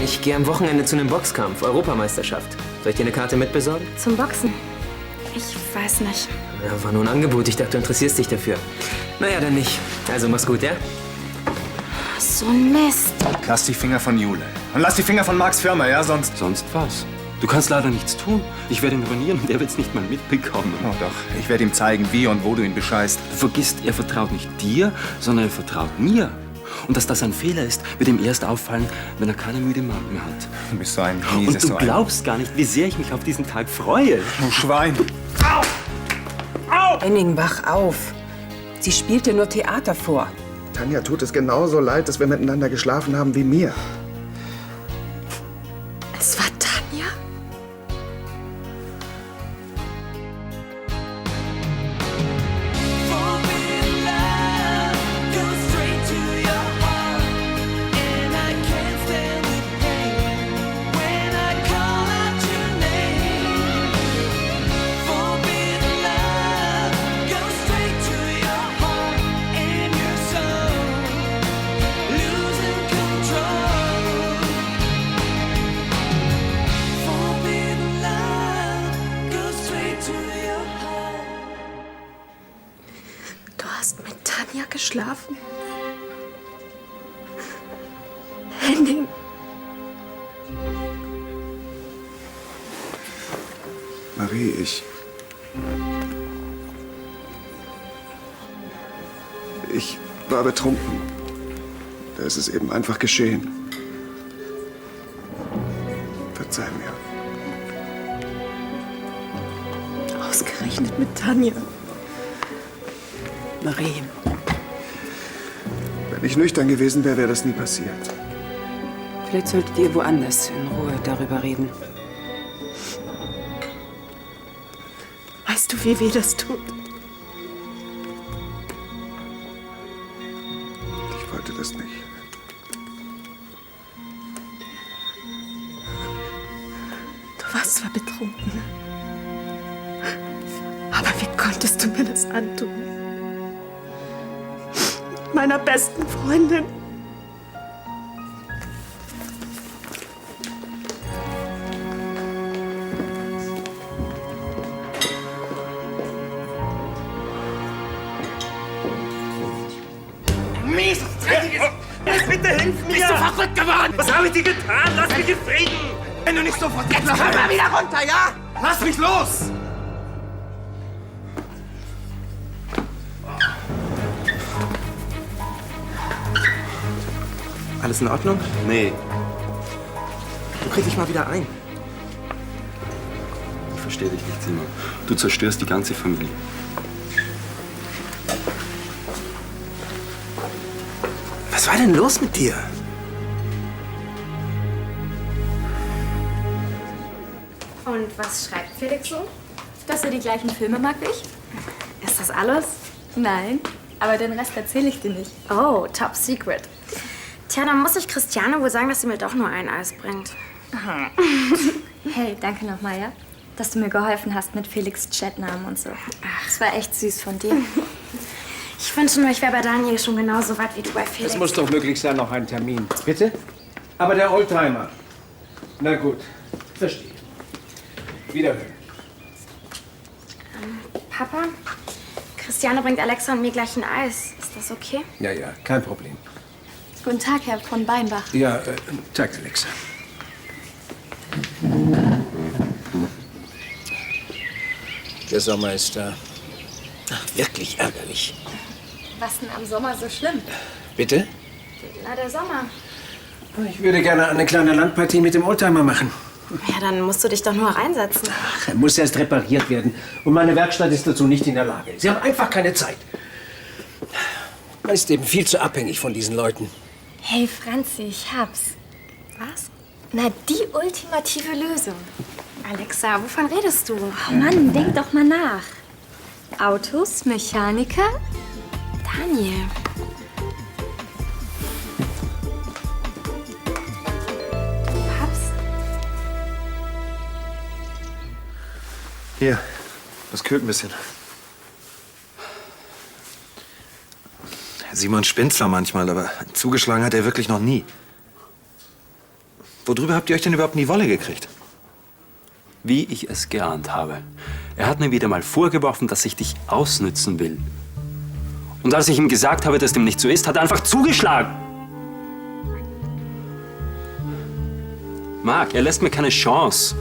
Ich gehe am Wochenende zu einem Boxkampf, Europameisterschaft. Soll ich dir eine Karte mitbesorgen? Zum Boxen? Ich weiß nicht. Ja, war nur ein Angebot. Ich dachte, du interessierst dich dafür. Naja, dann nicht. Also, mach's gut, ja? So ein Mist. Lass die Finger von Jule. Und lass die Finger von Marks Firma, ja? Sonst... Sonst was? Du kannst leider nichts tun. Ich werde ihn ruinieren und er wird's nicht mal mitbekommen. Oh doch, ich werde ihm zeigen, wie und wo du ihn bescheißt. Du vergisst, er vertraut nicht dir, sondern er vertraut mir. Und dass das ein Fehler ist, wird ihm erst auffallen, wenn er keine müde Magd mehr hat. Du bist so ein mieses... Und du glaubst gar nicht, wie sehr ich mich auf diesen Tag freue. Du Schwein. Henning, wach auf. Sie spielt dir nur Theater vor. Tanja tut es genauso leid, dass wir miteinander geschlafen haben wie mir. Es war Tanja? Du hast mit Tanja geschlafen? Henning. Marie, ich war betrunken. Da ist es eben einfach geschehen. Verzeih mir. Ausgerechnet mit Tanja. Marie, Wenn ich nüchtern gewesen wäre, wäre das nie passiert. vielleicht solltet ihr woanders in Ruhe darüber reden. Weißt du, wie weh das tut? Ich wollte das nicht. Du warst zwar betrunken, aber wie konntest du mir das antun? Meiner besten Freundin. Mieses, dreckiges... Bitte hilf mir! Bist du verrückt geworden? Was habe ich dir getan? Lass mich in Frieden! Wenn du nicht sofort... Jetzt komm mal wieder runter, ja? Lass mich los! Alles in Ordnung? Nee, Du krieg dich mal wieder ein. ich verstehe dich nicht, Simon. Du zerstörst die ganze Familie. Was war denn los mit dir? Und was schreibt Felix so? Dass er die gleichen Filme mag wie ich? Ist das alles? Nein, aber den Rest erzähle ich dir nicht. Oh, top secret. Tja, dann muss ich Christiane wohl sagen, dass sie mir doch nur ein Eis bringt. Hey, danke nochmal, ja? Dass du mir geholfen hast mit Felix Chatnamen und so. Ach, es war echt süß von dir. Ich wünsche nur, ich wäre bei Daniel schon genauso weit wie du bei Felix. Es muss doch möglich sein, noch ein Termin. Bitte? Aber der Oldtimer. Na gut, verstehe. Wiederhören. Papa, Christiane bringt Alexa und mir gleich ein Eis. Ist das okay? Ja, ja, kein Problem. Guten Tag, Herr von Beinbach. Ja, Tag, Alexa. Der Sommer ist da. Ach, wirklich ärgerlich. Was denn am Sommer so schlimm? Bitte? Na, der Sommer. Ich würde gerne eine kleine Landpartie mit dem Oldtimer machen. Ja, dann musst du dich doch nur reinsetzen. Ach, er muss erst repariert werden. Und meine Werkstatt ist dazu nicht in der Lage. Sie haben einfach keine Zeit. Man ist eben viel zu abhängig von diesen Leuten. Hey, Franzi, ich hab's. Was? Na, die ultimative Lösung. Alexa, wovon redest du? Oh Mann, denk doch mal nach. Autos, Mechaniker? Daniel. Paps? Hier, das kühlt ein bisschen. Simon spinnt zwar manchmal, aber zugeschlagen hat er wirklich noch nie. Worüber habt ihr euch denn überhaupt in die Wolle gekriegt? Wie ich es geahnt habe. Er hat mir wieder mal vorgeworfen, dass ich dich ausnützen will. Und als ich ihm gesagt habe, dass dem nicht so ist, hat er einfach zugeschlagen. Marc, er lässt mir keine Chance.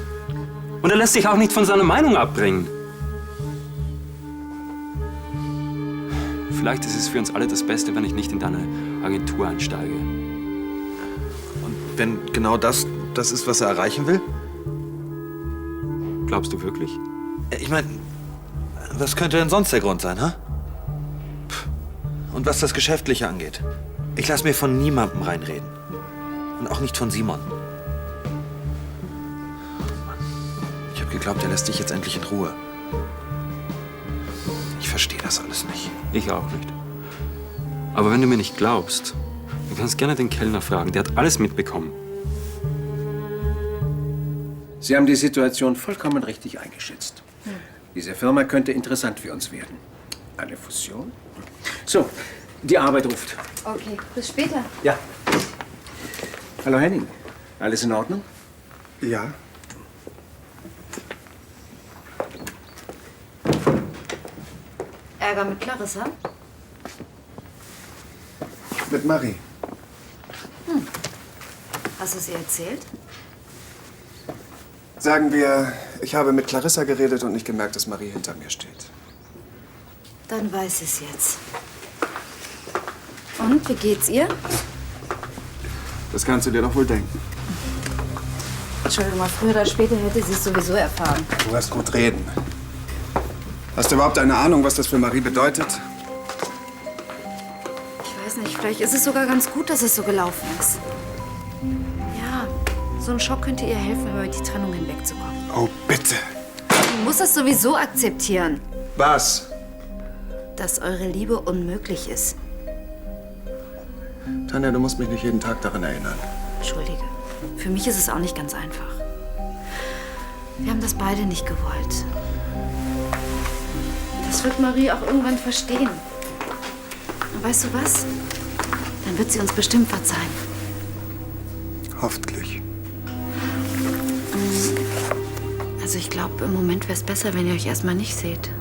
Und er lässt sich auch nicht von seiner Meinung abbringen. Vielleicht ist es für uns alle das Beste, wenn ich nicht in deine Agentur einsteige. Und wenn genau das ist, was er erreichen will? Glaubst du wirklich? Ich meine, was könnte denn sonst der Grund sein, ha? Und was das Geschäftliche angeht, ich lasse mir von niemandem reinreden. Und auch nicht von Simon. Ich habe geglaubt, er lässt dich jetzt endlich in Ruhe. Ich verstehe das alles nicht. Ich auch nicht. Aber wenn du mir nicht glaubst, du kannst gerne den Kellner fragen. Der hat alles mitbekommen. Sie haben die Situation vollkommen richtig eingeschätzt. Diese Firma könnte interessant für uns werden. Eine Fusion? So, die Arbeit ruft. Okay, bis später. Ja. Hallo Henning, alles in Ordnung? Ja. Ärger mit Clarissa? Mit Marie. Hast du es ihr erzählt? Sagen wir, ich habe mit Clarissa geredet und nicht gemerkt, dass Marie hinter mir steht. Dann weiß sie es jetzt. Und, wie geht's ihr? Das kannst du dir doch wohl denken. Entschuldigung, mal früher oder später hätte sie es sowieso erfahren. Du hast gut reden. Hast du überhaupt eine Ahnung, was das für Marie bedeutet? Ich weiß nicht, vielleicht ist es sogar ganz gut, dass es so gelaufen ist. Ja, so ein Schock könnte ihr helfen, über die Trennung hinwegzukommen. Oh, bitte. Du musst das sowieso akzeptieren, Was? dass eure Liebe unmöglich ist. Tanja, du musst mich nicht jeden Tag daran erinnern. Entschuldige, für mich ist es auch nicht ganz einfach. Wir haben das beide nicht gewollt. Das wird Marie auch irgendwann verstehen. Und weißt du was? Dann wird sie uns bestimmt verzeihen. Hoffentlich. Also ich glaube, im Moment wäre es besser, wenn ihr euch erstmal nicht seht.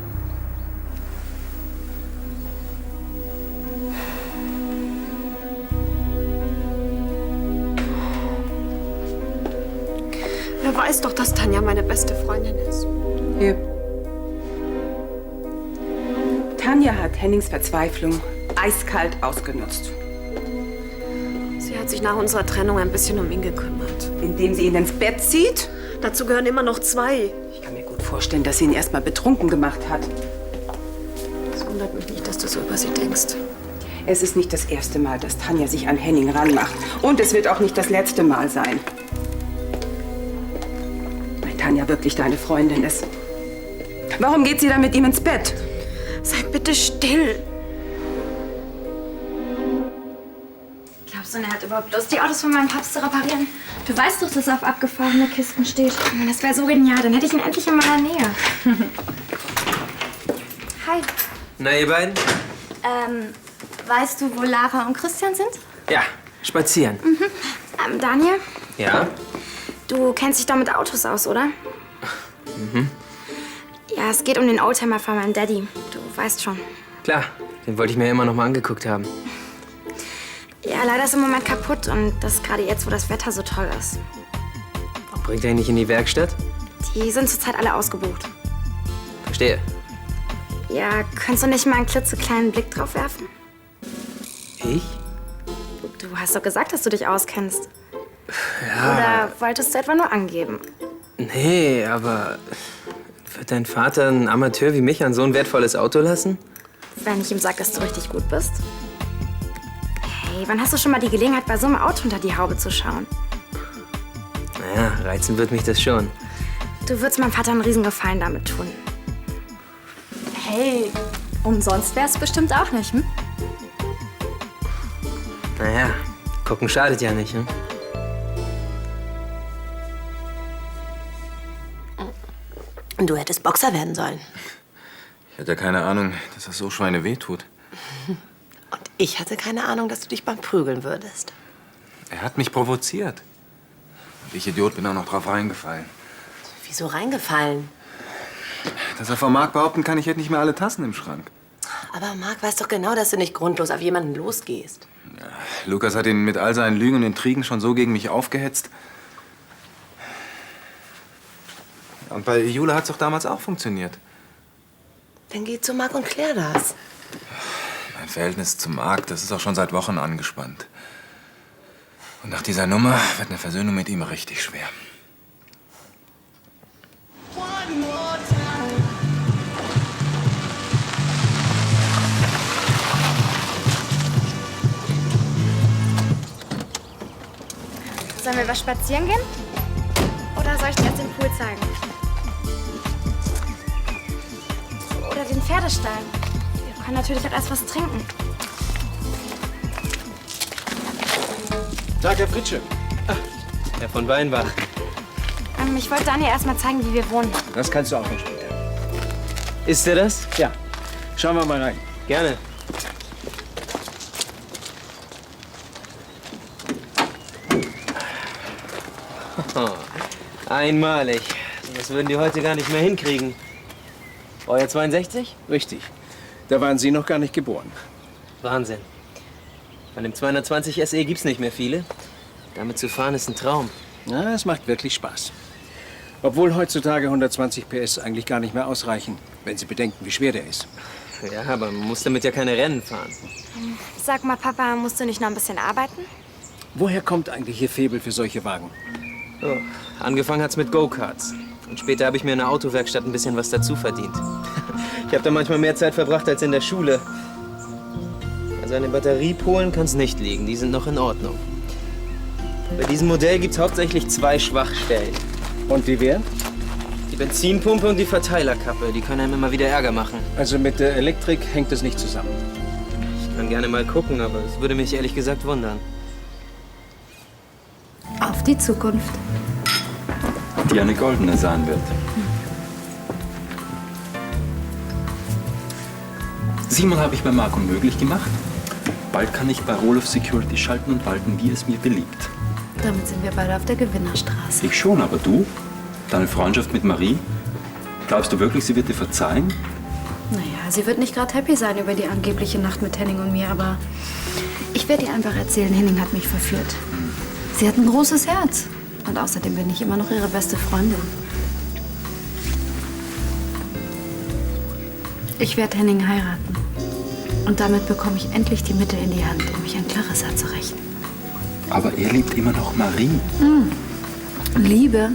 Wer weiß doch, dass Tanja meine beste Freundin ist. Hier. Tanja hat Hennings Verzweiflung eiskalt ausgenutzt. Sie hat sich nach unserer Trennung ein bisschen um ihn gekümmert. Indem sie ihn ins Bett zieht? Dazu gehören immer noch zwei. Ich kann mir gut vorstellen, dass sie ihn erst mal betrunken gemacht hat. Es wundert mich nicht, dass du so über sie denkst. Es ist nicht das erste Mal, dass Tanja sich an Henning ranmacht. Und es wird auch nicht das letzte Mal sein. Wenn Tanja wirklich deine Freundin ist. Warum geht sie dann mit ihm ins Bett? Sei bitte still. Glaubst du, er hat überhaupt Lust, die Autos von meinem Papst zu reparieren? Du weißt doch, dass er auf abgefahrene Kisten steht. Das wäre so genial. Dann hätte ich ihn endlich in meiner Nähe. Hi. Na, ihr beiden? Weißt du, wo Lara und Christian sind? Ja, spazieren. Daniel, Ja? du kennst dich doch mit Autos aus, oder? Ja, es geht um den Oldtimer von meinem Daddy. Du weißt schon. Klar, den wollte ich mir immer noch mal angeguckt haben. Ja, leider ist im Moment kaputt und das gerade jetzt, wo das Wetter so toll ist. Bringt er ihn nicht in die Werkstatt? Die sind zurzeit alle ausgebucht. Verstehe. Ja, könntest du nicht mal einen klitzekleinen Blick drauf werfen? Ich? Du hast doch gesagt, dass du dich auskennst. Ja. Oder wolltest du etwa nur angeben? Nee, aber wird dein Vater einen Amateur wie mich an so ein wertvolles Auto lassen? Wenn ich ihm sage, dass du richtig gut bist? Hey, wann hast du schon mal die Gelegenheit, bei so einem Auto unter die Haube zu schauen? Naja, reizen wird mich das schon. Du würdest meinem Vater einen Riesengefallen damit tun. Hey, umsonst wär's bestimmt auch nicht, hm? Naja, gucken schadet ja nicht, hm? Du hättest Boxer werden sollen. Ich hatte keine Ahnung, dass das so Schweine wehtut. Und ich hatte keine Ahnung, dass du dich beim Prügeln würdest. Er hat mich provoziert. Ich Idiot bin auch noch drauf reingefallen. Wieso reingefallen? Dass er vor Marc behaupten kann, ich hätte nicht mehr alle Tassen im Schrank. Aber Marc weiß doch genau, dass du nicht grundlos auf jemanden losgehst. Lukas hat ihn mit all seinen Lügen und Intrigen schon so gegen mich aufgehetzt. Und bei Jule hat's doch damals auch funktioniert. Dann geh zu Marc und klär das. Mein Verhältnis zu Marc, das ist auch schon seit Wochen angespannt. Und nach dieser Nummer wird eine Versöhnung mit ihm richtig schwer. Sollen wir was spazieren gehen? Oder soll ich dir erst den Pool zeigen? Oder den Pferdestall. Wir können natürlich auch erst was trinken. Tag, Herr Fritsche. Herr von Weinbach. Ich wollte Daniel erst mal zeigen, wie wir wohnen. Das kannst du auch nicht später. Ist er das? Ja. Schauen wir mal rein. Gerne. Oh, einmalig. Das würden die heute gar nicht mehr hinkriegen. Baujahr 62? Richtig. Da waren Sie noch gar nicht geboren. Wahnsinn. Von dem 220 SE gibt's nicht mehr viele. Damit zu fahren ist ein Traum. Ja, es macht wirklich Spaß. Obwohl heutzutage 120 PS eigentlich gar nicht mehr ausreichen, wenn Sie bedenken, wie schwer der ist. Ja, aber man muss damit ja keine Rennen fahren. Sag mal, Papa, musst du nicht noch ein bisschen arbeiten? Woher kommt eigentlich Ihr Faible für solche Wagen? Oh, angefangen hat's mit Go-Karts. Und später habe ich mir in der Autowerkstatt ein bisschen was dazu verdient. Ich habe da manchmal mehr Zeit verbracht als in der Schule. Also an den Batteriepolen kann's nicht liegen, die sind noch in Ordnung. Bei diesem Modell gibt's hauptsächlich 2 Schwachstellen. Und die wären? Die Benzinpumpe und die Verteilerkappe, die können einem immer wieder Ärger machen. Also mit der Elektrik hängt es nicht zusammen? Ich kann gerne mal gucken, aber es würde mich ehrlich gesagt wundern. Auf die Zukunft. Die eine goldene sein wird. Simon habe ich bei Marc unmöglich gemacht. Bald kann ich bei Roloff Security schalten und walten, wie es mir beliebt. Damit sind wir beide auf der Gewinnerstraße. Ich schon, aber du? Deine Freundschaft mit Marie? Glaubst du wirklich, sie wird dir verzeihen? Naja, sie wird nicht gerade happy sein über die angebliche Nacht mit Henning und mir, aber ich werde ihr einfach erzählen, Henning hat mich verführt. Sie hat ein großes Herz. Und außerdem bin ich immer noch ihre beste Freundin. Ich werde Henning heiraten. Und damit bekomme ich endlich die Mittel in die Hand, um mich an Clarissa zu rächen. Aber er liebt immer noch Marie. Liebe.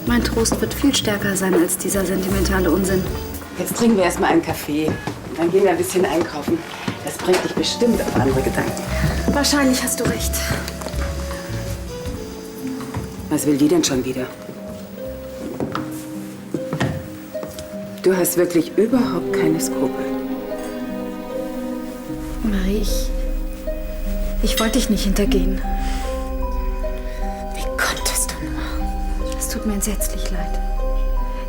Mein Trost wird viel stärker sein als dieser sentimentale Unsinn. Jetzt trinken wir erstmal einen Kaffee. Dann gehen wir ein bisschen einkaufen. Das bringt dich bestimmt auf andere Gedanken. Wahrscheinlich hast du recht. Was will die denn schon wieder? Du hast wirklich überhaupt keine Skrupel. Marie, ich wollte dich nicht hintergehen. Wie konntest du nur? Es tut mir entsetzlich leid.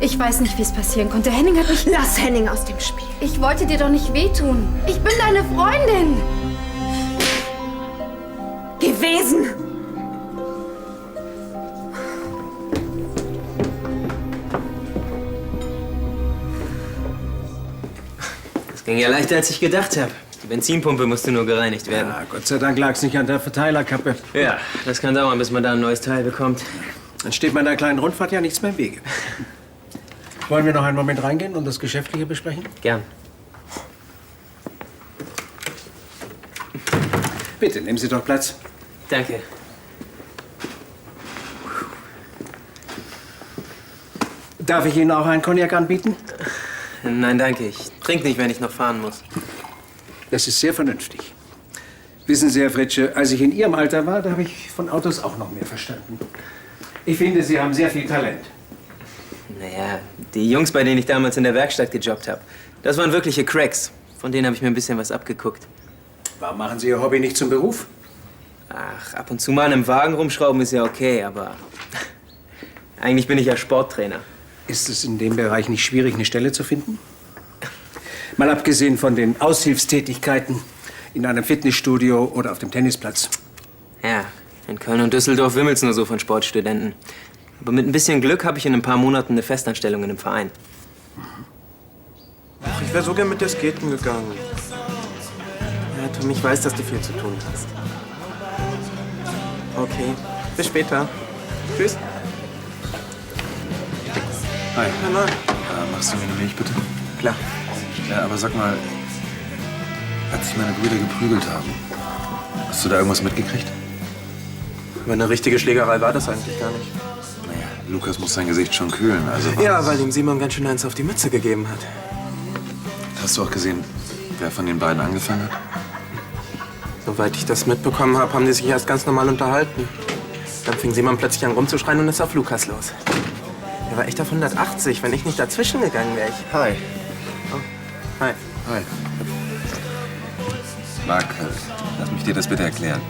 Ich weiß nicht, wie es passieren konnte. Henning hat mich... Lass Henning aus dem Spiel. Ich wollte dir doch nicht wehtun. Ich bin deine Freundin. Gewesen. Das ging ja leichter, als ich gedacht habe. Die Benzinpumpe musste nur gereinigt werden. Ja, Gott sei Dank lag es nicht an der Verteilerkappe. Ja, das kann dauern, bis man da ein neues Teil bekommt. Dann steht meiner kleinen Rundfahrt ja nichts mehr im Wege. Wollen wir noch einen Moment reingehen und das Geschäftliche besprechen? Gern. Bitte, nehmen Sie doch Platz. Danke. Darf ich Ihnen auch einen Cognac anbieten? Nein, danke. Ich trinke nicht, wenn ich noch fahren muss. Das ist sehr vernünftig. Wissen Sie, Herr Fritsche, als ich in Ihrem Alter war, da habe ich von Autos auch noch mehr verstanden. Ich finde, Sie haben sehr viel Talent. Naja, die Jungs, bei denen ich damals in der Werkstatt gejobbt habe, das waren wirkliche Cracks. Von denen habe ich mir ein bisschen was abgeguckt. Warum machen Sie Ihr Hobby nicht zum Beruf? Ach, ab und zu mal an einem Wagen rumschrauben ist ja okay, aber eigentlich bin ich ja Sporttrainer. Ist es in dem Bereich nicht schwierig, eine Stelle zu finden? Mal abgesehen von den Aushilfstätigkeiten in einem Fitnessstudio oder auf dem Tennisplatz. Ja, In Köln und Düsseldorf wimmelt's nur so von Sportstudenten. Aber mit ein bisschen Glück habe ich in ein paar Monaten eine Festanstellung in einem Verein. Ach, ich wäre so gern mit dir skaten gegangen. Ja, Tom, ich weiß, dass du viel zu tun hast. Okay, bis später. Tschüss. Hi. Hallo. Machst du mir eine Milch, bitte? Klar. Ja, aber sag mal, als sich meine Brüder geprügelt haben, hast du da irgendwas mitgekriegt? Aber eine richtige Schlägerei war das eigentlich gar nicht. Naja, Lukas muss sein Gesicht schon kühlen, also... Ja, weil ihm Simon ganz schön eins auf die Mütze gegeben hat. Hast du auch gesehen, wer von den beiden angefangen hat? Soweit ich das mitbekommen habe, haben die sich erst ganz normal unterhalten. Dann fing Simon plötzlich an rumzuschreien und ist auf Lukas los. Er war echt auf 180. Wenn ich nicht dazwischen gegangen wäre, ich... Hi. Oh. Hi. Hi. Marc, lass mich dir das bitte erklären.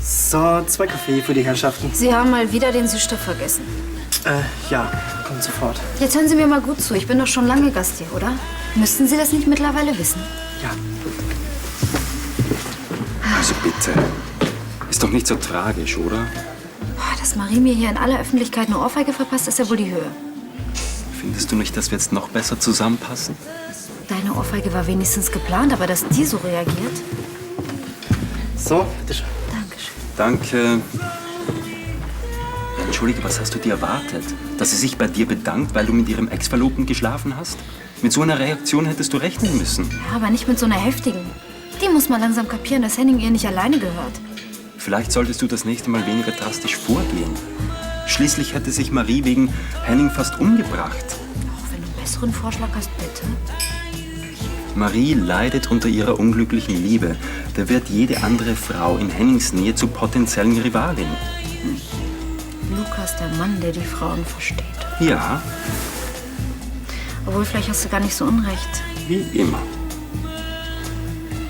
So, 2 Kaffee für die Herrschaften. Sie haben mal wieder den Süßstoff vergessen. Ja, kommt sofort. Jetzt hören Sie mir mal gut zu. Ich bin doch schon lange Gast hier, oder? Müssten Sie das nicht mittlerweile wissen? Ja. Also bitte. Ist doch nicht so tragisch, oder? Dass Marie mir hier in aller Öffentlichkeit eine Ohrfeige verpasst, ist ja wohl die Höhe. Findest du nicht, dass wir jetzt noch besser zusammenpassen? Deine Ohrfeige war wenigstens geplant, aber dass die so reagiert? So, bitteschön. Dankeschön. Danke. Entschuldige, was hast du dir erwartet? Dass sie sich bei dir bedankt, weil du mit ihrem Ex-Verlobten geschlafen hast? Mit so einer Reaktion hättest du rechnen müssen. Ja, aber nicht mit so einer heftigen. Die muss man langsam kapieren, dass Henning ihr nicht alleine gehört. Vielleicht solltest du das nächste Mal weniger drastisch vorgehen. Schließlich hätte sich Marie wegen Henning fast umgebracht. Auch wenn du einen besseren Vorschlag hast, bitte. Marie leidet unter ihrer unglücklichen Liebe. Da wird jede andere Frau in Hennings Nähe zur potenziellen Rivalin. Lukas, der Mann, der die Frauen versteht. Ja, Obwohl, vielleicht hast du gar nicht so unrecht. wie immer.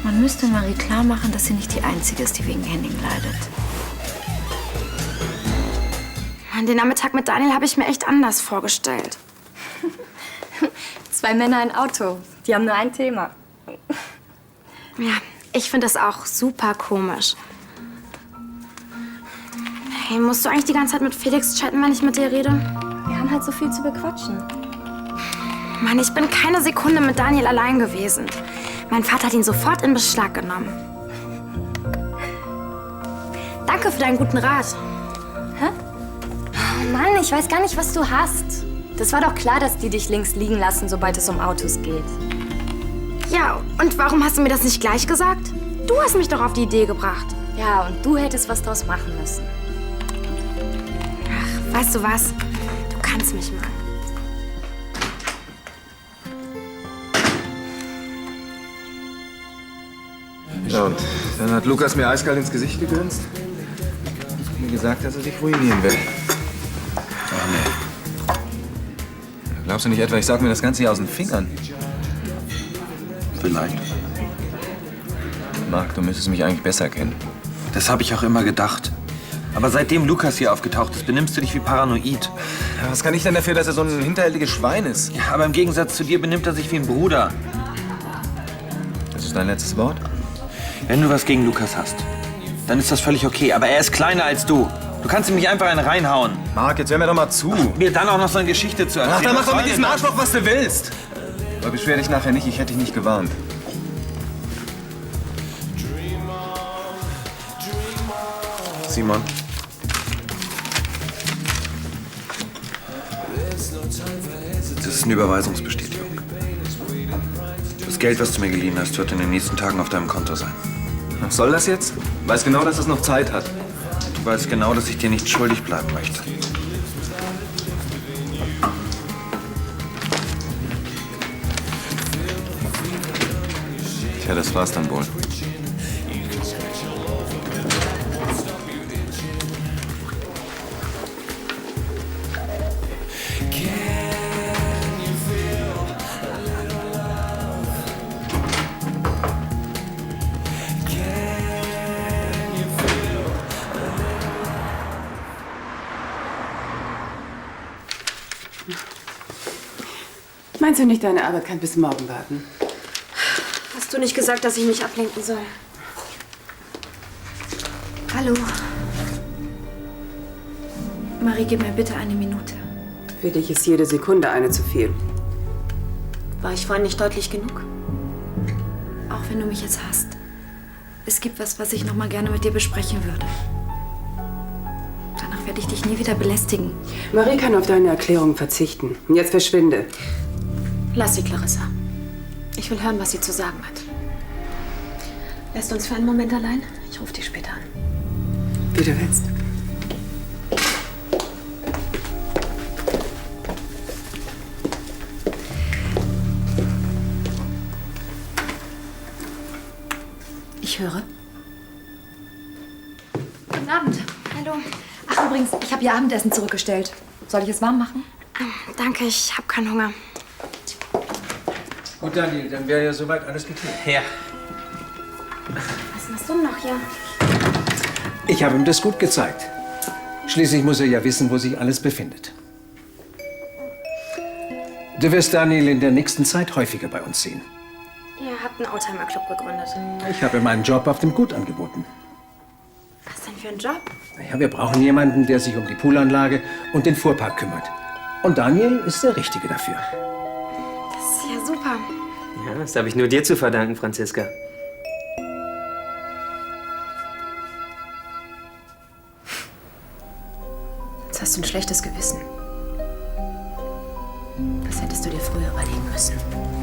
Man müsste Marie klar machen, dass sie nicht die Einzige ist, die wegen Henning leidet. Mann, den Nachmittag mit Daniel habe ich mir echt anders vorgestellt. 2 Männer, ein Auto. Die haben nur ein Thema. Ja, ich finde das auch super komisch. Hey, musst du eigentlich die ganze Zeit mit Felix chatten, wenn ich mit dir rede? Wir haben halt so viel zu bequatschen. Mann, ich bin keine Sekunde mit Daniel allein gewesen. Mein Vater hat ihn sofort in Beschlag genommen. Danke für deinen guten Rat. Hä? Oh Mann, ich weiß gar nicht, was du hast. Das war doch klar, dass die dich links liegen lassen, sobald es um Autos geht. Ja, und warum hast du mir das nicht gleich gesagt? Du hast mich doch auf die Idee gebracht. Ja, und du hättest was draus machen müssen. Ach, weißt du was? Du kannst mich mal. Ja, und dann hat Lukas mir eiskalt ins Gesicht gegrinst. Hat mir gesagt, dass er sich ruinieren will. Ach nee. Glaubst du nicht etwa, ich sag mir das Ganze hier aus den Fingern? Vielleicht. Marc, du müsstest mich eigentlich besser kennen. Das habe ich auch immer gedacht. Aber seitdem Lukas hier aufgetaucht ist, benimmst du dich wie paranoid. Ja, was kann ich denn dafür, dass er so ein hinterhältiges Schwein ist? Ja, aber im Gegensatz zu dir benimmt er sich wie ein Bruder. Das ist dein letztes Wort? Wenn du was gegen Lukas hast, dann ist das völlig okay. Aber er ist kleiner als du. Du kannst ihm nicht einfach einen reinhauen. Marc, jetzt hör mir doch mal zu. Mir dann auch noch so eine Geschichte zu erzählen. Ach, dann mach Was doch soll mit diesem denn das? Arschloch, was du willst. Aber beschwer dich nachher nicht, ich hätte dich nicht gewarnt. Simon. Das ist eine Überweisungsbestätigung. Das Geld, was du mir geliehen hast, wird in den nächsten Tagen auf deinem Konto sein. Was soll das jetzt? Weiß genau, dass es noch Zeit hat. Du weißt genau, dass ich dir nicht schuldig bleiben möchte. Tja, das war's dann wohl. Meinst du nicht, deine Arbeit kann bis morgen warten? Hast du nicht gesagt, dass ich mich ablenken soll? Hallo. Marie, gib mir bitte eine Minute. Für dich ist jede Sekunde eine zu viel. War ich vorhin nicht deutlich genug? Auch wenn du mich jetzt hasst. Es gibt was ich noch mal gerne mit dir besprechen würde. Danach werde ich dich nie wieder belästigen. Marie kann auf deine Erklärung verzichten. Und jetzt verschwinde. Lass sie, Clarissa. Ich will hören, was sie zu sagen hat. Lässt uns für einen Moment allein? Ich rufe dich später an. Wie du willst. Ich höre. Guten Abend. Hallo. Ach, übrigens, ich habe Ihr Abendessen zurückgestellt. Soll ich es warm machen? Danke, ich habe keinen Hunger. Gut, Daniel, dann wäre ja soweit alles geklärt. Ja. Was machst du noch hier? Ich habe ihm das gut gezeigt. Schließlich muss er ja wissen, wo sich alles befindet. Du wirst Daniel in der nächsten Zeit häufiger bei uns sehen. Ihr habt einen Oldtimer-Club gegründet. Ich habe ihm einen Job auf dem Gut angeboten. Was denn für ein Job? Ja, wir brauchen jemanden, der sich um die Poolanlage und den Fuhrpark kümmert. Und Daniel ist der Richtige dafür. Das ist ja super. Ja, das habe ich nur dir zu verdanken, Franziska. Jetzt hast du ein schlechtes Gewissen. Das hättest du dir früher überlegen müssen.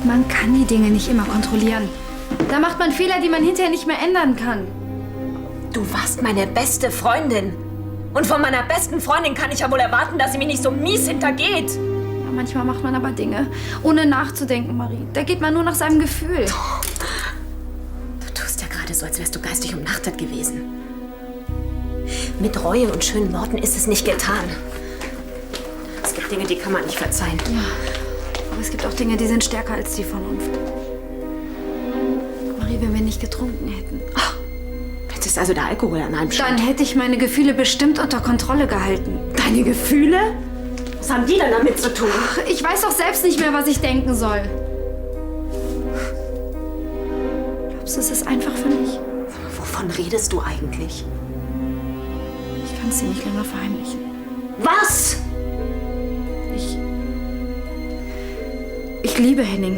Man kann die Dinge nicht immer kontrollieren. Da macht man Fehler, die man hinterher nicht mehr ändern kann. Du warst meine beste Freundin. Und von meiner besten Freundin kann ich ja wohl erwarten, dass sie mich nicht so mies hintergeht. Ja, manchmal macht man aber Dinge, ohne nachzudenken, Marie. Da geht man nur nach seinem Gefühl. Du tust ja gerade so, als wärst du geistig umnachtet gewesen. Mit Reue und schönen Worten ist es nicht getan. Es gibt Dinge, die kann man nicht verzeihen. Ja, aber es gibt auch Dinge, die sind stärker als die Vernunft. Marie, wenn wir nicht getrunken hätten. Jetzt ist also der Alkohol an einem Schritt. Dann hätte ich meine Gefühle bestimmt unter Kontrolle gehalten. Deine Gefühle? Was haben die denn damit zu tun? Ach, ich weiß doch selbst nicht mehr, was ich denken soll. Glaubst du, es ist einfach für mich? Wovon redest du eigentlich? Ich kann es dir nicht länger verheimlichen. Was? Ich liebe Henning.